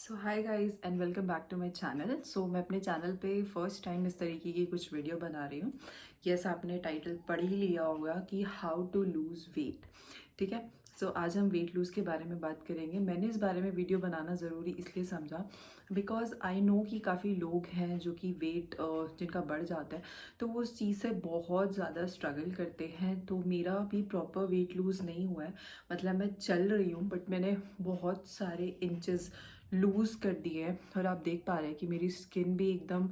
So hi guys and welcome back to my channel. So मैं अपने channel पे first time इस तरीके की कुछ वीडियो बना रही हूँ। यस, आपने टाइटल पढ़ ही लिया होगा कि हाउ टू लूज़ वेट। ठीक है। सो आज हम वेट लूज़ के बारे में बात करेंगे। मैंने इस बारे में वीडियो बनाना ज़रूरी इसलिए समझा बिकॉज आई नो कि काफ़ी लोग हैं जो कि वेट जिनका बढ़ जाता है तो वो उस चीज़ से बहुत ज़्यादा स्ट्रगल करते हैं। तो मेरा भी प्रॉपर वेट लूज़ नहीं हुआ है, मतलब मैं चल रही हूँ बट मैंने बहुत सारे इंचेस लूज़ कर दिए हैं और आप देख पा रहे हैं कि मेरी स्किन भी एकदम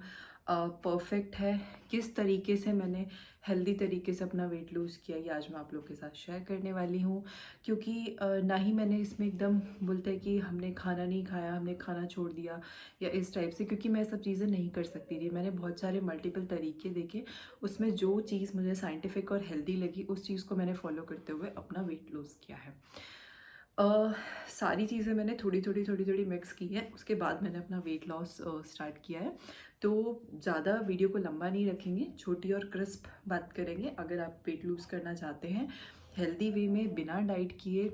परफेक्ट है। किस तरीके से मैंने हेल्दी तरीके से अपना वेट लूज़ किया ये आज मैं आप लोग के साथ शेयर करने वाली हूँ। क्योंकि ना ही मैंने इसमें एकदम बोलते हैं कि हमने खाना नहीं खाया, हमने खाना छोड़ दिया या इस टाइप से, क्योंकि मैं सब चीज़ें नहीं कर सकती थी। मैंने बहुत सारे मल्टीपल तरीके देखे, उसमें जो चीज़ मुझे साइंटिफिक और हेल्दी लगी उस चीज़ को मैंने फॉलो करते हुए अपना वेट लूज़ किया है। सारी चीज़ें मैंने थोड़ी थोड़ी मिक्स की है, उसके बाद मैंने अपना वेट लॉस स्टार्ट किया है। तो ज़्यादा वीडियो को लंबा नहीं रखेंगे, छोटी और क्रिस्प बात करेंगे। अगर आप वेट लूज़ करना चाहते हैं हेल्दी वे में बिना डाइट किए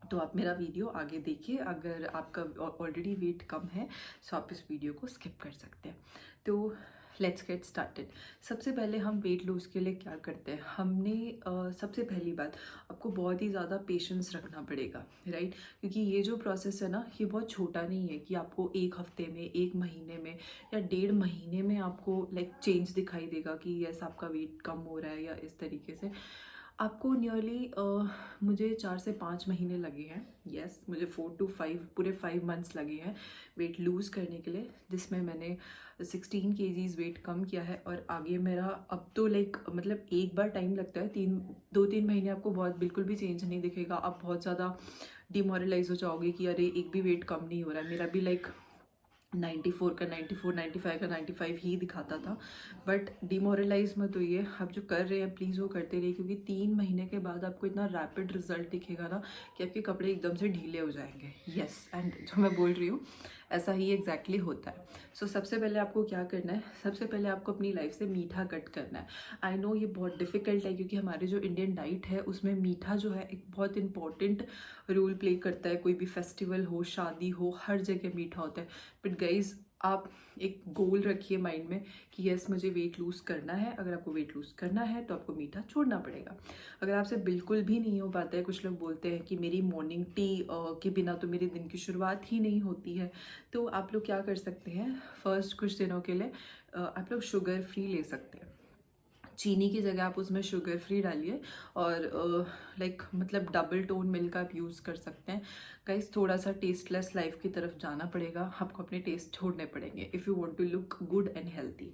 तो आप मेरा वीडियो आगे देखिए। अगर आपका ऑलरेडी वेट कम है तो आप इस वीडियो को स्किप कर सकते हैं। तो लेट्स गेट स्टार्टेड। सबसे पहले हम वेट लूज़ के लिए क्या करते हैं, हमने सबसे पहली बात आपको बहुत ही ज़्यादा पेशेंस रखना पड़ेगा, राइट। क्योंकि ये जो प्रोसेस है ना, ये बहुत छोटा नहीं है कि आपको एक हफ्ते में, एक महीने में या 1.5 महीने में आपको लाइक चेंज दिखाई देगा कि यस आपका वेट कम हो रहा है या इस तरीके से। आपको नियरली मुझे 4 से 5 महीने लगे हैं। यस, मुझे 4 to 5 पूरे 5 मंथ्स लगे हैं वेट लूज़ करने के लिए, जिसमें मैंने 16 kgs वेट कम किया है। और आगे मेरा अब तो लाइक मतलब एक बार टाइम लगता है, 2-3 महीने आपको बहुत बिल्कुल भी चेंज नहीं दिखेगा। आप बहुत ज़्यादा डिमोरलाइज हो जाओगे कि अरे एक भी वेट कम नहीं हो रहा है। मेरा भी लाइक 94 का 94, 95 का 95 ही दिखाता था। बट डिमोरलाइज मत होइए, आप जो कर रहे हैं प्लीज़ वो करते रहिए, क्योंकि 3 महीने के बाद आपको इतना रैपिड रिजल्ट दिखेगा ना कि आपके कपड़े एकदम से ढीले हो जाएंगे। यस, एंड जो मैं बोल रही हूँ ऐसा ही एग्जैक्टली होता है। सो सबसे पहले आपको क्या करना है, सबसे पहले आपको अपनी लाइफ से मीठा कट करना है। आई नो ये बहुत डिफिकल्ट है क्योंकि हमारे जो इंडियन डाइट है उसमें मीठा जो है एक बहुत इंपॉर्टेंट रोल प्ले करता है। कोई भी फेस्टिवल हो, शादी हो, हर जगह मीठा होता है। बट गाइज आप एक गोल रखिए माइंड में कि यस मुझे वेट लूज़ करना है। अगर आपको वेट लूज़ करना है तो आपको मीठा छोड़ना पड़ेगा। अगर आपसे बिल्कुल भी नहीं हो पाता है, कुछ लोग बोलते हैं कि मेरी मॉर्निंग टी के बिना तो मेरे दिन की शुरुआत ही नहीं होती है, तो आप लोग क्या कर सकते हैं, फर्स्ट कुछ दिनों के लिए आप लोग शुगर फ्री ले सकते हैं। चीनी की जगह आप उसमें शुगर फ्री डालिए और लाइक मतलब डबल टोन मिल्क आप यूज़ कर सकते हैं। गाइस थोड़ा सा टेस्टलेस लाइफ की तरफ जाना पड़ेगा, आपको अपने टेस्ट छोड़ने पड़ेंगे if you want to look good and healthy,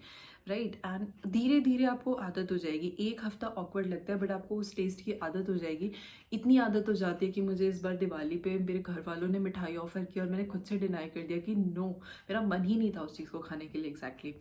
right. And धीरे धीरे आपको आदत हो जाएगी। एक हफ्ता ऑकवर्ड लगता है बट आपको उस टेस्ट की आदत हो जाएगी। इतनी आदत हो जाती है कि मुझे इस बार दिवाली पे मेरे घर वालों ने मिठाई ऑफर की और मैंने खुद से डिनाई कर दिया कि नो, मेरा मन ही नहीं था उस चीज़ को खाने के लिए एग्जैक्टली।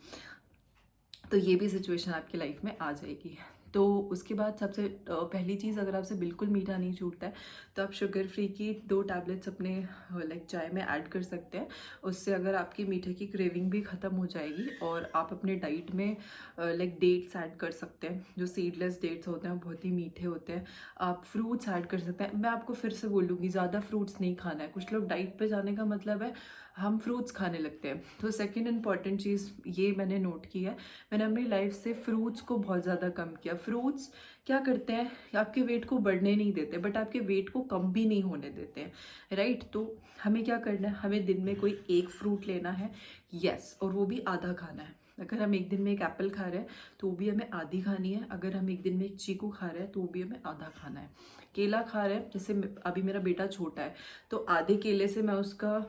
तो ये भी सिचुएशन आपकी लाइफ में आ जाएगी। तो उसके बाद सबसे पहली चीज़, अगर आपसे बिल्कुल मीठा नहीं छूटता है तो आप शुगर फ्री की 2 टैबलेट्स अपने लाइक चाय में ऐड कर सकते हैं। उससे अगर आपकी मीठे की क्रेविंग भी ख़त्म हो जाएगी। और आप अपने डाइट में लाइक डेट्स ऐड कर सकते हैं, जो सीडलेस डेट्स होते हैं बहुत ही मीठे होते हैं। आप फ्रूट्स ऐड कर सकते हैं। मैं आपको फिर से बोलूँगी ज़्यादा फ्रूट्स नहीं खाना है। कुछ लोग डाइट पे जाने का मतलब है हम फ्रूट्स खाने लगते हैं। तो सेकेंड इंपॉर्टेंट चीज़ ये मैंने नोट की है, मैंने अपनी लाइफ से फ्रूट्स को बहुत ज़्यादा कम किया। फ्रूट्स क्या करते हैं, आपके वेट को बढ़ने नहीं देते बट आपके वेट को कम भी नहीं होने देते हैं, राइट। तो हमें क्या करना है, हमें दिन में कोई एक फ्रूट लेना है, यस, और वो भी आधा खाना है। अगर हम एक दिन में एक एप्पल खा रहे हैं तो वो भी हमें आधी खानी है। अगर हम एक दिन में एक चीकू खा रहे हैं तो वो भी हमें आधा खाना है। केला खा रहे हैं, जैसे अभी मेरा बेटा छोटा है तो आधे केले से मैं उसका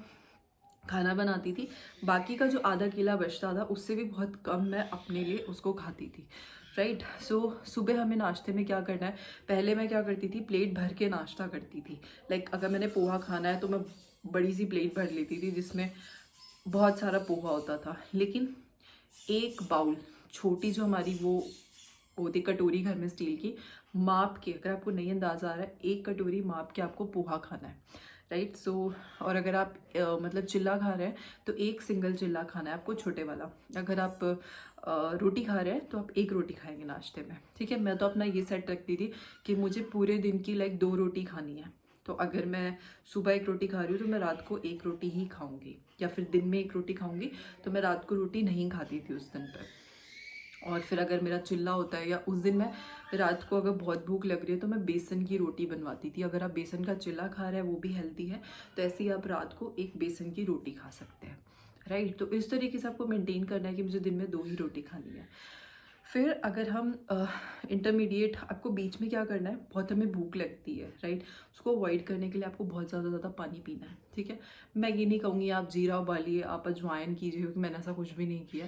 खाना बनाती थी, बाकी का जो आधा केला बचता था उससे भी बहुत कम मैं अपने लिए उसको खाती थी, राइट। सो सुबह हमें नाश्ते में क्या करना है, पहले मैं क्या करती थी, प्लेट भर के नाश्ता करती थी। लाइक अगर मैंने पोहा खाना है तो मैं बड़ी सी प्लेट भर लेती थी जिसमें बहुत सारा पोहा होता था। लेकिन एक बाउल, छोटी जो हमारी वो होती कटोरी घर में स्टील की, माप के, अगर आपको नहीं अंदाज़ा आ रहा है, एक कटोरी माप के आपको पोहा खाना है, राइट। सो और अगर आप मतलब चिल्ला खा रहे हैं तो एक सिंगल चिल्ला खाना है आपको, छोटे वाला। अगर आप रोटी खा रहे हैं तो आप एक रोटी खाएंगे नाश्ते में, ठीक है। मैं तो अपना ये सेट रखती थी कि मुझे पूरे दिन की लाइक 2 रोटी खानी है, तो अगर मैं सुबह एक रोटी खा रही हूँ तो मैं रात को एक रोटी ही खाऊंगी, या फिर दिन में एक रोटी खाऊंगी, तो मैं रात को रोटी नहीं खाती थी उस दिन पर। और फिर अगर मेरा चिल्ला होता है या उस दिन मैं रात को अगर बहुत भूख लग रही है तो मैं बेसन की रोटी बनवाती थी। अगर आप बेसन का चिल्ला खा रहे हैं वो भी हेल्दी है, तो ऐसे ही आप रात को एक बेसन की रोटी खा सकते हैं, राइट। तो इस तरीके से आपको मेंटेन करना है कि मुझे दिन में 2 ही रोटी खानी है। फिर अगर हम इंटरमीडिएट, आपको बीच में क्या करना है, बहुत हमें भूख लगती है, राइट, उसको अवॉइड करने के लिए आपको बहुत ज़्यादा पानी पीना है, ठीक है। मैं ये नहीं कहूँगी आप जीरा उबालिए, आप अजवाइन कीजिए, क्योंकि मैंने ऐसा कुछ भी नहीं किया।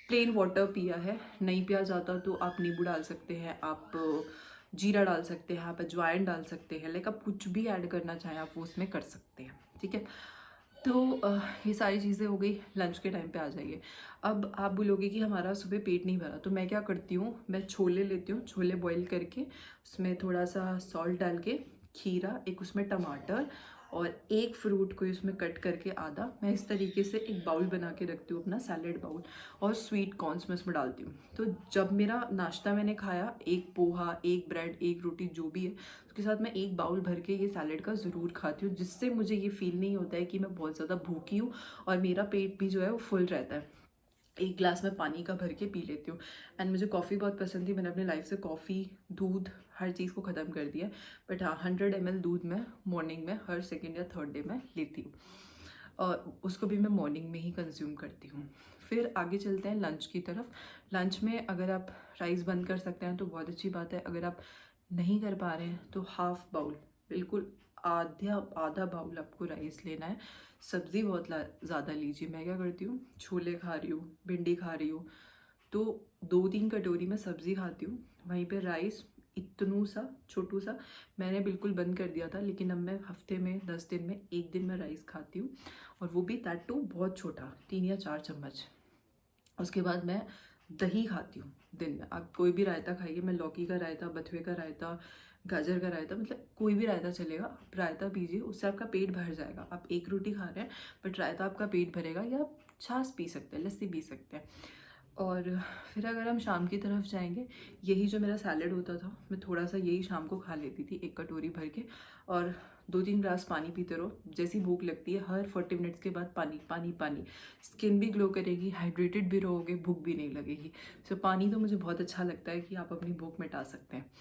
प्लेन वाटर पिया है, नहीं पिया जाता तो आप नींबू डाल सकते हैं, आप जीरा डाल सकते हैं, आप अजवाइन डाल सकते हैं, लाइक आप कुछ भी ऐड करना चाहें आप वो उसमें कर सकते हैं, ठीक है। तो ये सारी चीज़ें हो गई। लंच के टाइम पे आ जाइए। अब आप बोलोगे कि हमारा सुबह पेट नहीं भरा, तो मैं क्या करती हूँ, मैं छोले लेती हूँ, छोले बॉईल करके उसमें थोड़ा सा सॉल्ट डाल के, खीरा, एक उसमें टमाटर और एक फ्रूट को उसमें कट करके आधा, मैं इस तरीके से एक बाउल बना के रखती हूँ, अपना सैलेड बाउल, और स्वीट कॉर्न्स मैं उसमें डालती हूँ। तो जब मेरा नाश्ता मैंने खाया, एक पोहा, एक ब्रेड, एक रोटी, जो भी है, उसके साथ मैं एक बाउल भर के ये सैलेड का ज़रूर खाती हूँ, जिससे मुझे ये फील नहीं होता है कि मैं बहुत ज़्यादा भूखी हूँ, और मेरा पेट भी जो है वो फुल रहता है। एक गिलास में पानी का भर के पी लेती हूँ। एंड मुझे कॉफ़ी बहुत पसंद थी, मैंने अपनी लाइफ से कॉफ़ी, दूध, हर चीज़ को ख़त्म कर दिया। बट हाँ, 100 ml दूध मैं मॉर्निंग में हर सेकेंड या थर्ड डे में लेती हूँ, और उसको भी मैं मॉर्निंग में ही कंज्यूम करती हूँ। फिर आगे चलते हैं लंच की तरफ। लंच में अगर आप राइस बंद कर सकते हैं तो बहुत अच्छी बात है, अगर आप नहीं कर पा रहे हैं तो हाफ बाउल, बिल्कुल आधा बाउल आपको राइस लेना है। सब्ज़ी बहुत ज़्यादा लीजिए। मैं क्या करती हूँ, छोले खा रही हूँ, भिंडी खा रही हूँ, तो 2-3 कटोरी में सब्ज़ी खाती हूँ, वहीं पे राइस इतनू सा छोटू सा मैंने बिल्कुल बंद कर दिया था, लेकिन अब मैं हफ्ते में 10 दिन में एक दिन में राइस खाती हूँ, और वो भी दैट टू बहुत छोटा, 3 या 4 चम्मच। उसके बाद मैं दही खाती हूँ दिन में। आप कोई भी रायता खाइए, मैं लौकी का रायता, बथुए का रायता, गाजर का रायता, मतलब कोई भी रायता चलेगा, आप रायता पीजिए, उससे आपका पेट भर जाएगा। आप एक रोटी खा रहे हैं बट रायता आपका पेट भरेगा, या आप छाछ पी सकते हैं, लस्सी पी सकते हैं। और फिर अगर हम शाम की तरफ जाएंगे, यही जो मेरा सैलेड होता था, मैं थोड़ा सा यही शाम को खा लेती थी, एक कटोरी भर के, और 2-3 ग्लास पानी पीते रहो। जैसी भूख लगती है हर 40 मिनट्स के बाद पानी पानी पानी। स्किन भी ग्लो करेगी, हाइड्रेटेड भी रहोगे, भूख भी नहीं लगेगी। सो पानी तो मुझे बहुत अच्छा लगता है कि आप अपनी भूख मिटा सकते हैं।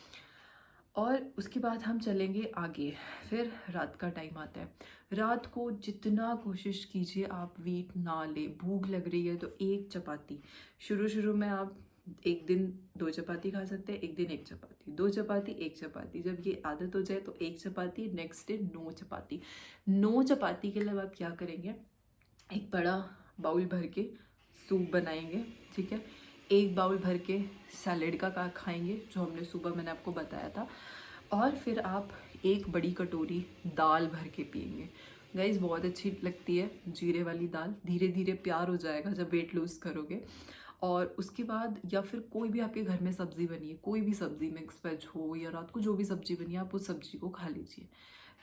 और उसके बाद हम चलेंगे आगे। फिर रात का टाइम आता है। रात को जितना कोशिश कीजिए आप वीट ना ले। भूख लग रही है तो एक चपाती, शुरू में आप एक दिन 2 चपाती खा सकते हैं, एक दिन 1 चपाती, 2 चपाती, 1 चपाती, जब ये आदत हो जाए तो 1 चपाती, नेक्स्ट डे 9 चपाती। 9 चपाती के लिए आप क्या करेंगे, एक बड़ा बाउल भर के सूप बनाएंगे, ठीक है, एक बाउल भर के सैलेड का खाएंगे, जो हमने सुबह मैंने आपको बताया था, और फिर आप एक बड़ी कटोरी दाल भर के पिएंगे। गाइस बहुत अच्छी लगती है जीरे वाली दाल, धीरे धीरे प्यार हो जाएगा जब वेट लूज़ करोगे। और उसके बाद, या फिर कोई भी आपके घर में सब्ज़ी बनी है, कोई भी सब्ज़ी, मिक्स वेज हो या रात को जो भी सब्ज़ी बनी है, आप उस सब्ज़ी को खा लीजिए,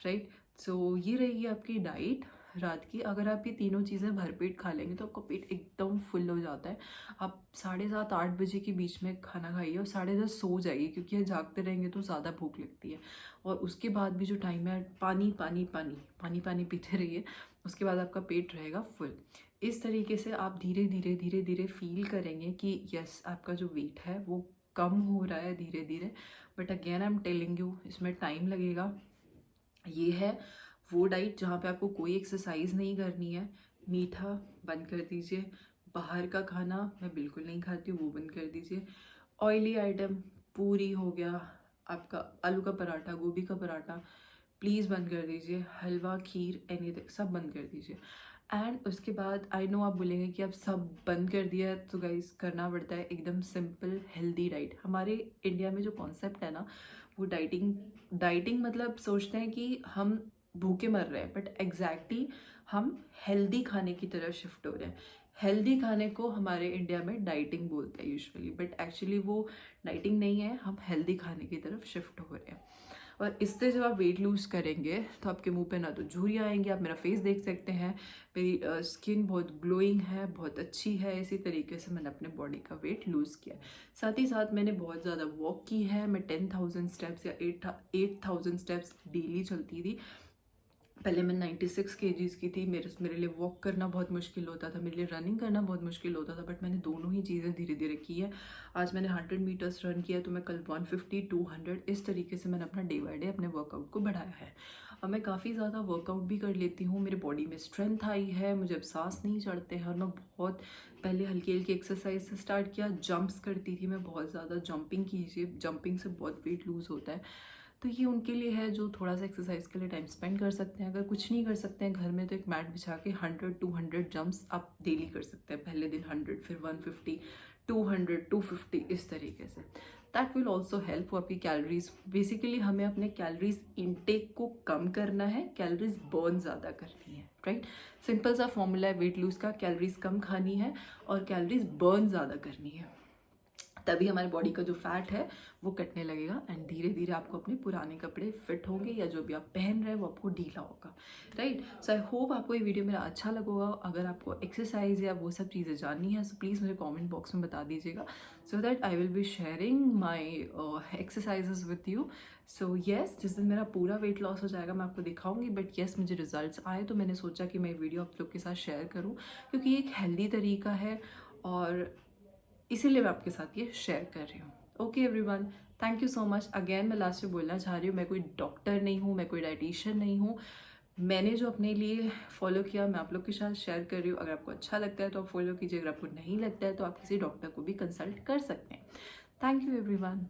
राइट। सो ये रहेगी आपकी डाइट रात की। अगर आप ये तीनों चीज़ें भरपेट खा लेंगे तो आपका पेट एकदम फुल हो जाता है। आप 7:30-8 बजे के बीच में खाना खाइए और 10:30 सो जाइए, क्योंकि ये जागते रहेंगे तो ज़्यादा भूख लगती है। और उसके बाद भी जो टाइम है, पानी पानी पानी पानी पानी पीते रहिए, उसके बाद आपका पेट रहेगा फुल। इस तरीके से आप धीरे धीरे धीरे धीरे फील करेंगे कि यस, आपका जो वेट है वो कम हो रहा है धीरे धीरे। But again I am telling you, इसमें टाइम लगेगा। ये है वो डाइट जहाँ पे आपको कोई एक्सरसाइज नहीं करनी है। मीठा बंद कर दीजिए, बाहर का खाना मैं बिल्कुल नहीं खाती हूँ, वो बंद कर दीजिए। ऑयली आइटम, पूरी हो गया, आपका आलू का पराठा, गोभी का पराठा, प्लीज़ बंद कर दीजिए। हलवा, खीर, एनीथिंग सब बंद कर दीजिए। एंड उसके बाद आई नो आप बोलेंगे कि अब सब बंद कर दिया है, तो गाइस करना पड़ता है एकदम सिंपल हेल्दी डाइट। हमारे इंडिया में जो कॉन्सेप्ट है ना, वो डाइटिंग मतलब सोचते हैं कि हम भूखे मर रहे हैं, बट एग्जैक्टली हम हेल्दी खाने की तरफ शिफ्ट हो रहे हैं। हेल्दी खाने को हमारे इंडिया में डाइटिंग बोलते हैं यूजुअली, बट एक्चुअली वो डाइटिंग नहीं है, हम हेल्दी खाने की तरफ शिफ्ट हो रहे हैं। और इससे जब आप वेट लूज़ करेंगे तो आपके मुंह पे ना तो झुर्रियाँ आएंगी, आप मेरा फेस देख सकते हैं, मेरी स्किन बहुत ग्लोइंग है, बहुत अच्छी है। इसी तरीके से मैंने अपने बॉडी का वेट लूज़ किया। साथ ही साथ मैंने बहुत ज़्यादा वॉक की है। मैं 10,000 स्टेप्स या 8,000 स्टेप्स डेली चलती थी। पहले मैं 96 kgs की थी। मेरे लिए वॉक करना बहुत मुश्किल होता था, मेरे लिए रनिंग करना बहुत मुश्किल होता था, बट मैंने दोनों ही चीज़ें धीरे धीरे की है। आज मैंने 100 मीटर्स रन किया, तो मैं कल 150, 200, इस तरीके से मैंने अपना डे बाय डे अपने वर्कआउट को बढ़ाया है। अब मैं काफ़ी ज़्यादा वर्कआउट भी कर लेती हूँ, मेरे बॉडी में स्ट्रेंथ आई है, मुझे अब सांस नहीं चढ़ते हैं। और मैं बहुत पहले हल्की हल्की एक्सरसाइज से स्टार्ट किया, जंप्स करती थी मैं बहुत ज़्यादा। जंपिंग कीजिए, जंपिंग से बहुत वेट लूज़ होता है। तो ये उनके लिए है जो थोड़ा सा एक्सरसाइज के लिए टाइम स्पेंड कर सकते हैं। अगर कुछ नहीं कर सकते हैं घर में, तो एक मैट बिछा के 100, 200 जंप्स आप डेली कर सकते हैं। पहले दिन 100, फिर 150, 200, 250, इस तरीके से। That will also help. वो आपकी कैलोरीज, बेसिकली हमें अपने कैलोरीज इनटेक को कम करना है, कैलोरीज बर्न ज़्यादा करनी है, राइट। सिंपल सा फॉर्मूला है वेट लूज का, कैलोरीज कम खानी है और कैलोरीज बर्न ज़्यादा करनी है, तभी हमारे बॉडी का जो फैट है वो कटने लगेगा एंड धीरे धीरे आपको अपने पुराने कपड़े फिट होंगे या जो भी आप पहन रहे हैं वो आपको ढीला होगा, राइट। सो आई होप आपको ये वीडियो मेरा अच्छा लगा होगा। अगर आपको एक्सरसाइज या वो सब चीज़ें जाननी है तो प्लीज़ मुझे कमेंट बॉक्स में बता दीजिएगा, so that I will be sharing my exercises with you. So yes, जिस दिन मेरा पूरा वेट लॉस हो जाएगा मैं आपको दिखाऊंगी, बट येस मुझे रिजल्ट्स आए तो मैंने सोचा कि मैं वीडियो आप लोग के साथ शेयर करूँ, क्योंकि ये एक हेल्दी तरीका है और इसीलिए मैं आपके साथ ये शेयर कर रही हूँ। Okay everyone, thank you so much. Again मैं लास्ट में बोलना चाह रही हूँ, मैं कोई डॉक्टर नहीं हूँ, मैं कोई डाइटिशियन नहीं हूँ। मैंने जो अपने लिए फॉलो किया मैं आप लोग के साथ शेयर कर रही हूँ। अगर आपको अच्छा लगता है तो आप फॉलो कीजिए, अगर आपको नहीं लगता है तो आप किसी डॉक्टर को भी कंसल्ट कर सकते हैं। Thank you everyone.